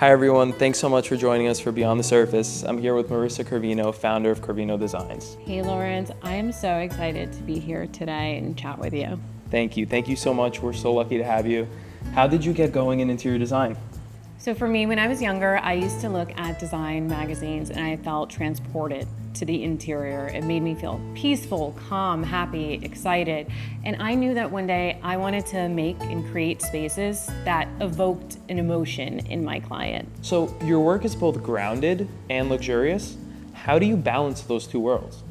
Hi everyone, thanks so much for joining us for Beyond the Surface. I'm here with Marissa Corvino, founder of Corvino Designs. Hey Lawrence, I am so excited to be here today and chat with you. Thank you so much. We're so lucky to have you. How did you get going in interior design? So for me, when I was younger, I used to look at design magazines and I felt transported to the interior. It made me feel peaceful, calm, happy, excited. And I knew that one day I wanted to make and create spaces that evoked an emotion in my client. So your work is both grounded and luxurious. How do you balance those two worlds?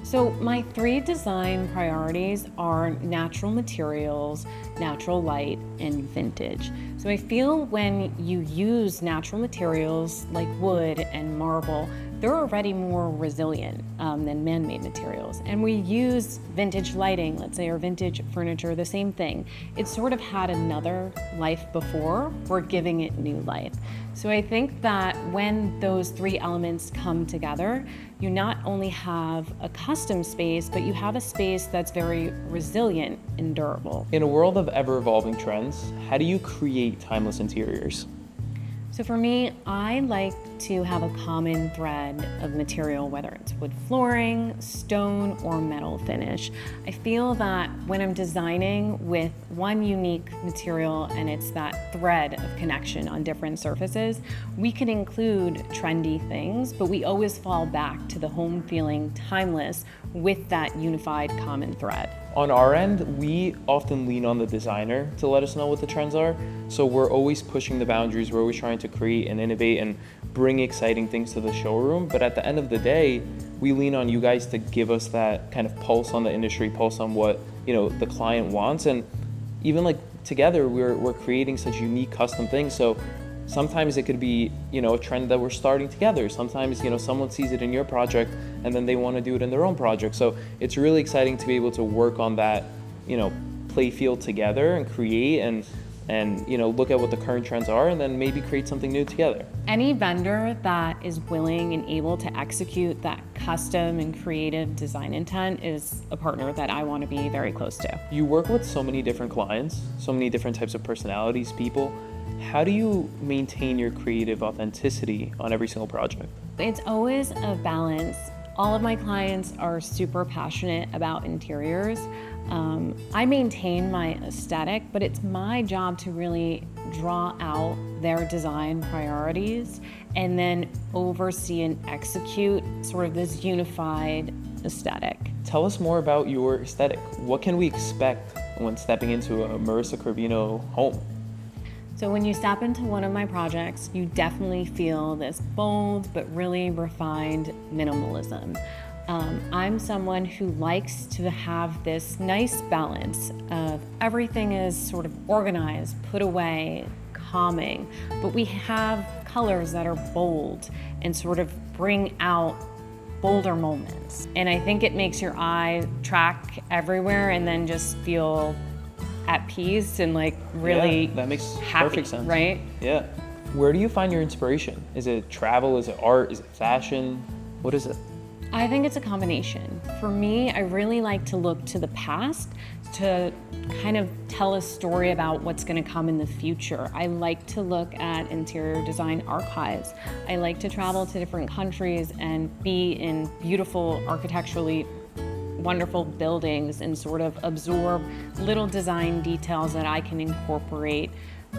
So my three design priorities are natural materials, natural light, and vintage. So I feel when you use natural materials like wood and marble, they're already more resilient than man-made materials. And we use vintage lighting, let's say, or vintage furniture, the same thing. It sort of had another life before, we're giving it new life. So I think that when those three elements come together, you not only have a custom space, but you have a space that's very resilient and durable. In a world of ever-evolving trends, how do you create timeless interiors? So for me, I like to have a common thread of material, whether it's wood flooring, stone, or metal finish. I feel that when I'm designing with one unique material and it's that thread of connection on different surfaces, we can include trendy things, but we always fall back to the home feeling timeless with that unified common thread. On our end, we often lean on the designer to let us know what the trends are. So we're always pushing the boundaries. We're always trying to create and innovate and bring exciting things to the showroom. But at the end of the day, we lean on you guys to give us that kind of pulse on the industry, pulse on what, the client wants. And even like together, we're creating such unique custom things. So sometimes it could be, a trend that we're starting together. Sometimes, someone sees it in your project and then they want to do it in their own project. So it's really exciting to be able to work on that, play field together and create and look at what the current trends are and then maybe create something new together. Any vendor that is willing and able to execute that custom and creative design intent is a partner that I want to be very close to. You work with so many different clients, so many different types of personalities, people. How do you maintain your creative authenticity on every single project? It's always a balance. All of my clients are super passionate about interiors. I maintain my aesthetic, but it's my job to really draw out their design priorities and then oversee and execute sort of this unified aesthetic. Tell us more about your aesthetic. What can we expect when stepping into a Marissa Corvino home? So when you step into one of my projects, you definitely feel this bold but really refined minimalism. I'm someone who likes to have this nice balance of everything is sort of organized, put away, calming, but we have colors that are bold and sort of bring out bolder moments. And I think it makes your eye track everywhere and then just feel at peace and really that makes happy, perfect sense. Right? Yeah. Where do you find your inspiration? Is it travel? Is it art? Is it fashion? What is it? I think it's a combination. For me, I really like to look to the past to kind of tell a story about what's going to come in the future. I like to look at interior design archives. I like to travel to different countries and be in beautiful, architecturally wonderful buildings and sort of absorb little design details that I can incorporate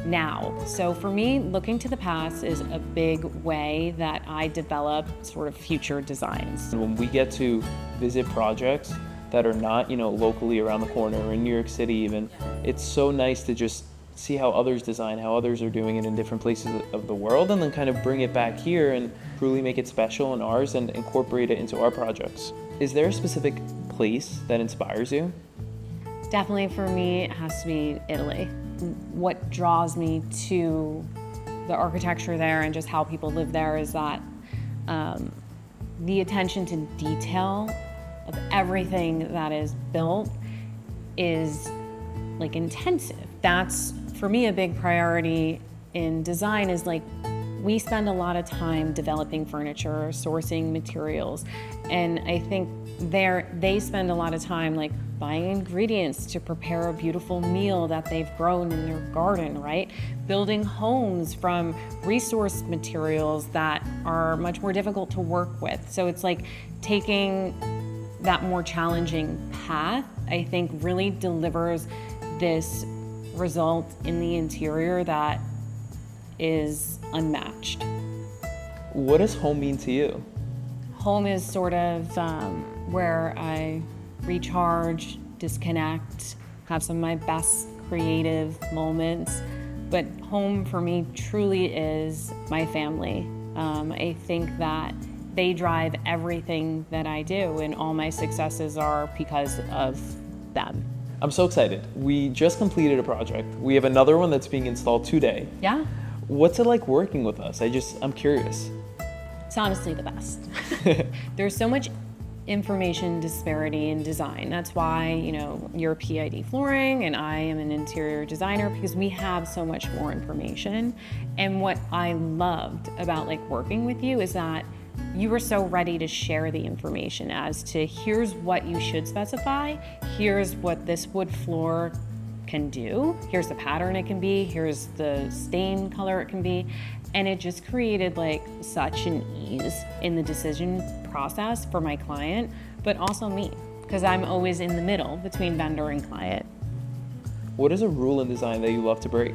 now. So for me, looking to the past is a big way that I develop sort of future designs. When we get to visit projects that are not, locally around the corner or in New York City even, it's so nice to just see how others design, how others are doing it in different places of the world, and then kind of bring it back here and truly make it special in ours and incorporate it into our projects. Is there a specific place that inspires you? Definitely for me, it has to be Italy. What draws me to the architecture there and just how people live there is that the attention to detail of everything that is built is intensive. That's for me a big priority in design is we spend a lot of time developing furniture, sourcing materials, and I think they spend a lot of time like buying ingredients to prepare a beautiful meal that they've grown in their garden, right? Building homes from resource materials that are much more difficult to work with. So it's like taking that more challenging path, I think really delivers this result in the interior that is unmatched. What does home mean to you? Home is sort of where I recharge, disconnect, have some of my best creative moments. But home for me truly is my family. I think that they drive everything that I do, and all my successes are because of them. I'm so excited. We just completed a project. We have another one that's being installed today. Yeah, What's it like working with us? I'm curious. it's honestly the best. There's so much information disparity in design. That's why, you're PID Flooring and I am an interior designer, because we have so much more information. And what I loved about working with you is that you were so ready to share the information as to here's what you should specify, here's what this wood floor can do, here's the pattern it can be, here's the stain color it can be. And it just created such an ease in the decision process for my client, but also me, because I'm always in the middle between vendor and client. What is a rule in design that you love to break?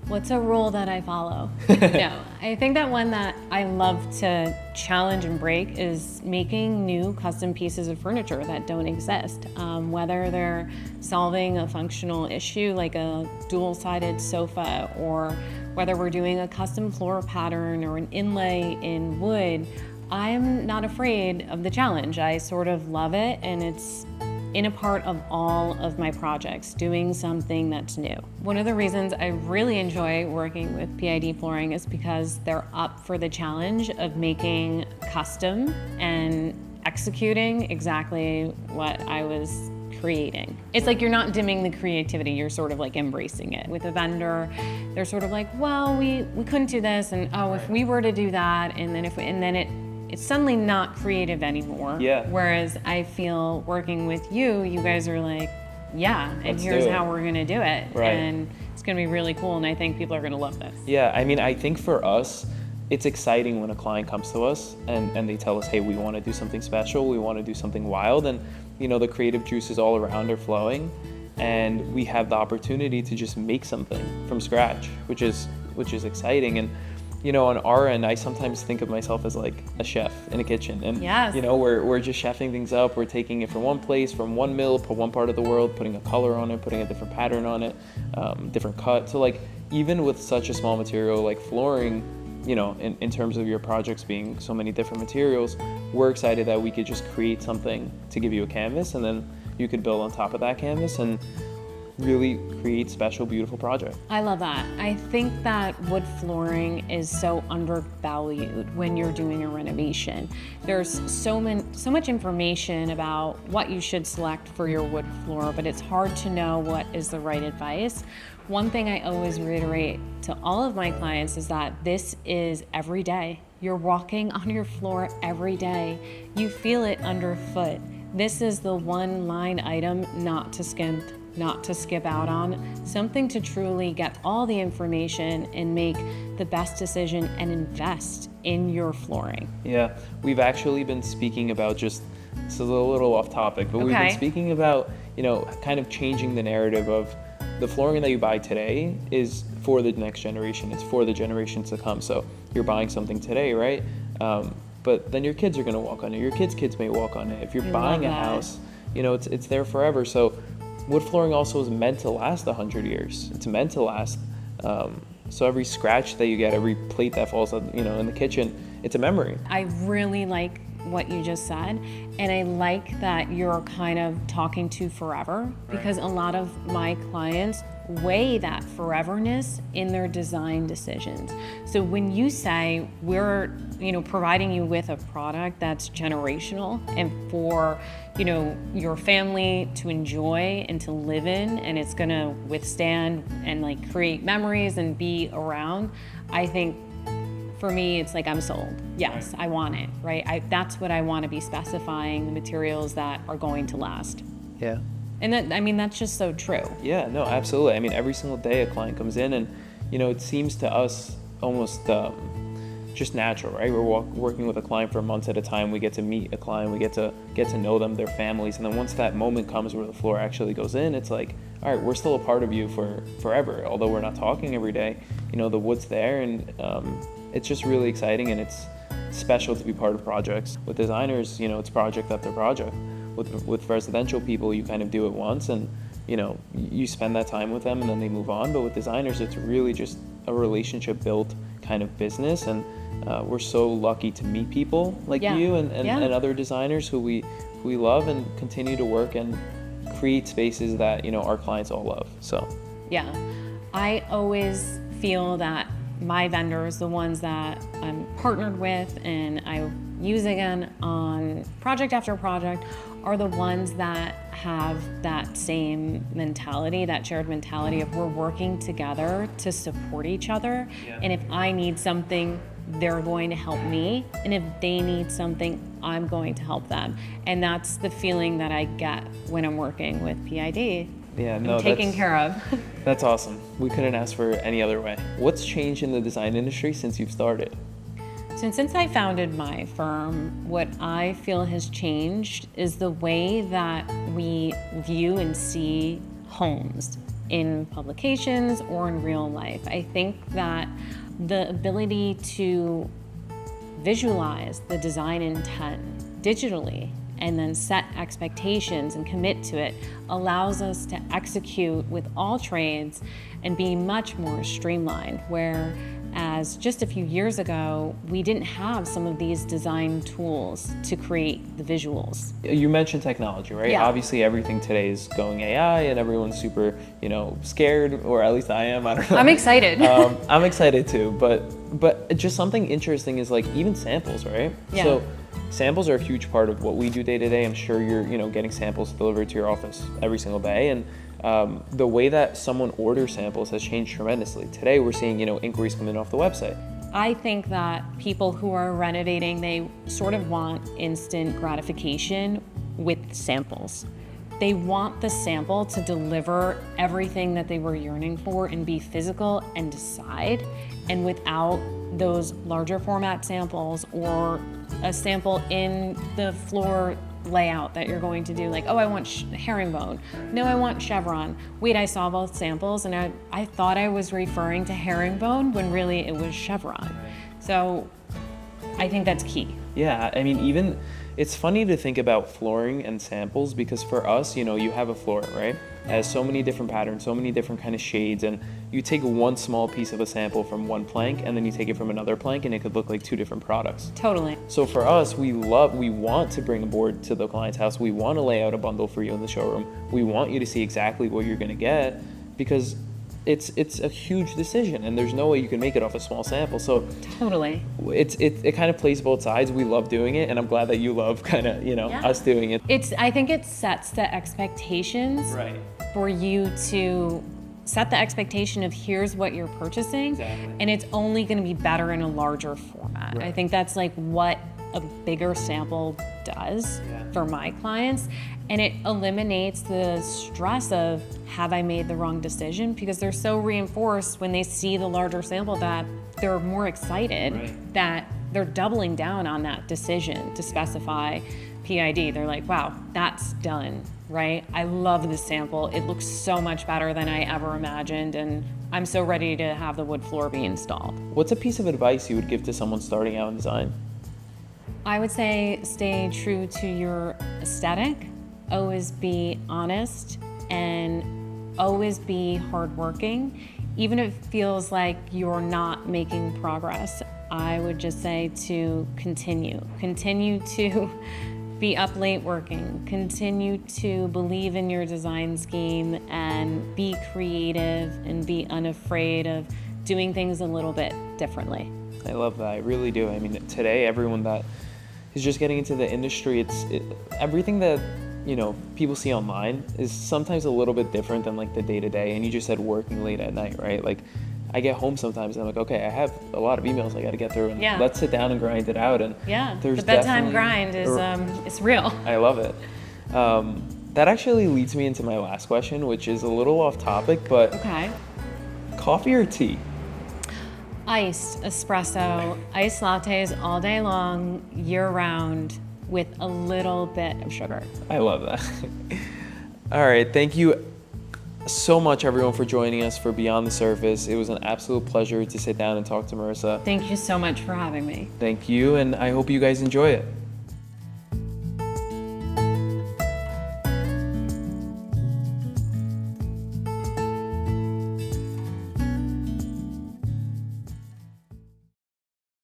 What's a rule that I follow? No, I think that one that I love to challenge and break is making new custom pieces of furniture that don't exist. Whether they're solving a functional issue like a dual-sided sofa, or whether we're doing a custom floor pattern or an inlay in wood, I'm not afraid of the challenge. I sort of love it, and it's in a part of all of my projects, doing something that's new. One of the reasons I really enjoy working with PID Flooring is because they're up for the challenge of making custom and executing exactly what I was creating. It's like you're not dimming the creativity, you're sort of embracing it. With a vendor, they're sort of well, we couldn't do this, and oh, if we were to do that, and then it's suddenly not creative anymore. Yeah. Whereas I feel working with you guys are yeah, and Let's here's do it. how we're gonna do it. Right. And it's gonna be really cool, and I think people are gonna love this. Yeah, I think for us, it's exciting when a client comes to us and they tell us, hey, we want to do something special, we want to do something wild, and the creative juices all around are flowing, and we have the opportunity to just make something from scratch, which is exciting. And on our end, I sometimes think of myself as a chef in a kitchen, and Yes. we're just chefing things up. We're taking it from one place, from one mill, from one part of the world, putting a color on it, putting a different pattern on it, different cut. So even with such a small material like flooring, in terms of your projects being so many different materials, we're excited that we could just create something to give you a canvas, and then you could build on top of that canvas and really create special, beautiful projects. I love that. I think that wood flooring is so undervalued when you're doing a renovation. There's so much information about what you should select for your wood floor, but it's hard to know what is the right advice. One thing I always reiterate to all of my clients is that this is every day. You're walking on your floor every day. You feel it underfoot. This is the one line item not to skip out on, something to truly get all the information and make the best decision and invest in your flooring. Yeah, we've actually been speaking about this is a little off topic, but we've been speaking about, kind of changing the narrative of the flooring that you buy today is for the next generation. It's for the generations to come. So you're buying something today, right? But then your kids are going to walk on it. Your kids may walk on it. If you're buying a house, it's there forever. So wood flooring also is meant to last 100 years. It's meant to last. So every scratch that you get, every plate that falls, in the kitchen, it's a memory. I really like what you just said, and I like that you're kind of talking to forever, because a lot of my clients weigh that foreverness in their design decisions. So when you say we're, providing you with a product that's generational and for, your family to enjoy and to live in, and it's gonna withstand and create memories and be around, I think for me, it's like I'm sold. Yes, I want it, right? That's what I want to be specifying, the materials that are going to last. Yeah. And that, I mean, that's just so true. Yeah, no, absolutely. I mean, every single day a client comes in and, you know, it seems to us almost just natural, right? We're working with a client for months at a time. We get to meet a client, we get to know them, their families. And then once that moment comes where the floor actually goes in, it's like, all right, we're still a part of you for forever. Although we're not talking every day, you know, the wood's there, and it's just really exciting, and it's special to be part of projects. With designers, you know, it's project after project. With residential people, you kind of do it once and, you know, you spend that time with them and then they move on. But with designers, it's really just a relationship built kind of business. And we're so lucky to meet people like you and other designers who we love, and continue to work and create spaces that, you know, our clients all love. So yeah, I always feel that my vendors, the ones that I'm partnered with and I use again on project after project, are the ones that have that same mentality, that shared mentality of we're working together to support each other. Yeah. And if I need something, they're going to help me. And if they need something, I'm going to help them. And that's the feeling that I get when I'm working with PID. Yeah, no, taken care of. That's awesome. We couldn't ask for any other way. What's changed in the design industry since you've started? Since I founded my firm, what I feel has changed is the way that we view and see homes in publications or in real life. I think that the ability to visualize the design intent digitally and then set expectations and commit to it allows us to execute with all trades and be much more streamlined, whereas just a few years ago, we didn't have some of these design tools to create the visuals. You mentioned technology, right? Yeah. Obviously everything today is going AI and everyone's super, you know, scared, or at least I am, I don't know. I'm excited. I'm excited too, but just something interesting is like even samples, right? Yeah. So samples are a huge part of what we do day to day. I'm sure you're, you know, getting samples delivered to your office every single day, and the way that someone orders samples has changed tremendously. Today we're seeing, you know, inquiries come in off the website. I think that people who are renovating, they sort of want instant gratification with samples. They want the sample to deliver everything that they were yearning for and be physical and decide. And without those larger format samples or a sample in the floor layout that you're going to do, like, oh, I want herringbone. No, I want chevron. Wait, I saw both samples and I thought I was referring to herringbone when really it was chevron. So I think that's key. Yeah, I mean, even it's funny to think about flooring and samples, because for us, you know, you have a floor, right? It has so many different patterns, so many different kind of shades, and you take one small piece of a sample from one plank and then you take it from another plank and it could look like two different products. Totally. So for us, we want to bring a board to the client's house. We want to lay out a bundle for you in the showroom. We want you to see exactly what you're going to get, because it's a huge decision and there's no way you can make it off a small sample. So totally, it kind of plays both sides. We love doing it, and I'm glad that you love kind of, you know, us doing it. I think it sets the expectations for you to set the expectation of here's what you're purchasing, and it's only going to be better in a larger format. I think that's like what a bigger sample does for my clients, and it eliminates the stress of have I made the wrong decision, because they're so reinforced when they see the larger sample that they're more excited that they're doubling down on that decision to specify PID. They're like, wow, that's done, right? I love this sample. It looks so much better than I ever imagined, and I'm so ready to have the wood floor be installed. What's a piece of advice you would give to someone starting out in design? I would say stay true to your aesthetic, always be honest, and always be hardworking. Even if it feels like you're not making progress, I would just say to continue to be up late working, continue to believe in your design scheme, and be creative and be unafraid of doing things a little bit differently. I love that, I really do. I mean, today, everyone that is just getting into the industry, everything that, you know, people see online is sometimes a little bit different than like the day-to-day. And you just said working late at night, right? Like I get home sometimes and I'm like, okay, I have a lot of emails I got to get through, and Yeah. let's sit down and grind it out. And Yeah, there's the bedtime definitely- grind is it's real. I love it. That actually leads me into my last question, which is a little off topic, but Okay. coffee or tea? Iced espresso, iced lattes all day long, year round, with a little bit of sugar. I love that. All right, thank you so much, everyone, for joining us for Beyond the Surface. It was an absolute pleasure to sit down and talk to Marissa. Thank you so much for having me. Thank you, and I hope you guys enjoy it.